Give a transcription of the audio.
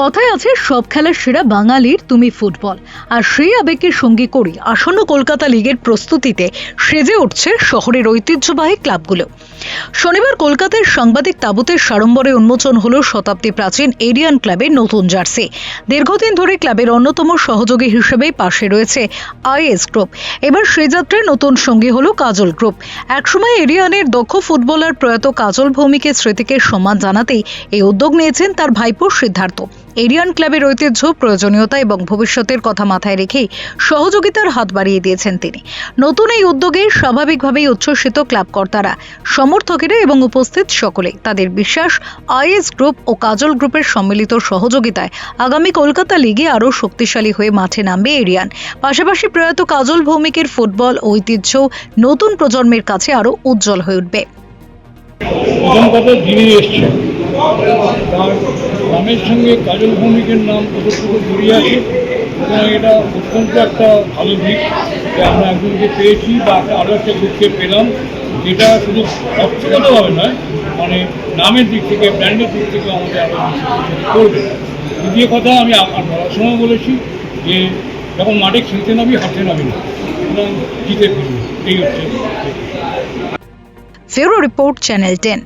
কথায় আছে সব খেলার সেরা বাঙালির তুমি ফুটবল, আর সেই আবেগকে সঙ্গী করে আসন্ন কলকাতা লিগের প্রস্তুতিতে সেজে উঠছে শহরের ঐতিহ্যবাহী ক্লাবগুলো। শনিবার কলকাতার সাংবাদিক তাঁবুতে সাড়ম্বরে উন্মোচন হলো শতাব্দী প্রাচীন এরিয়ান ক্লাবের নতুন জার্সি। দীর্ঘদিন ধরে ক্লাবের অন্যতম সহযোগী হিসেবে পাশে রয়েছে আইএস গ্রুপ। এবার সেই যাত্রায় নতুন সঙ্গী হলো কাজল গ্রুপ। একসময় এরিয়ানের দক্ষ ফুটবলার প্রয়াত কাজল ভৌমিকের স্মৃতিকে সম্মান জানাতেই এই উদ্যোগ নিয়েছেন তার ভাইপো সিদ্ধার্থ। এরিয়ান ক্লাবের ঐতিহ্য, প্রয়োজনীয়তা এবং ভবিষ্যতের কথা মাথায় রেখেই সহযোগিতার হাত বাড়িয়ে দিয়েছেন তিনি। নতুন এই উদ্যোগে স্বাভাবিকভাবেই উচ্ছ্বসিত ক্লাব কর্তারা, সমর্থকেরা এবং উপস্থিত সকলে। তাদের বিশ্বাস, আইএস গ্রুপ ও কাজল গ্রুপের সম্মিলিত সহযোগিতায় আগামী কলকাতা লিগে আরও শক্তিশালী হয়ে মাঠে নামবে এরিয়ান। পাশাপাশি প্রয়াত কাজল ভৌমিকের ফুটবল ঐতিহ্য নতুন প্রজন্মের কাছে আরও উজ্জ্বল হয়ে উঠবে। প্রথম কথা, যিনি এসছেন তার নামের সঙ্গে কাজল ভৌমিকের নাম ওতপ্রোত জড়িয়ে আছে, সুতরাং এটা অত্যন্ত একটা ভালো দিক যে আমরা একজনকে পেয়েছি বা আরও একটা গ্রুপকে পেলাম, যেটা শুধু অর্থগতভাবে নয়, মানে নামের দিক থেকে, ব্র্যান্ডের দিক থেকে আমাদের আরও করবে। দ্বিতীয় কথা, আমি বলার সময় বলেছি যে যখন মাঠে খেলতে নামি হাঁটতে নামি না, সুতরাং জিতে ফিরবে, এই হচ্ছে। Bureau report, channel 10।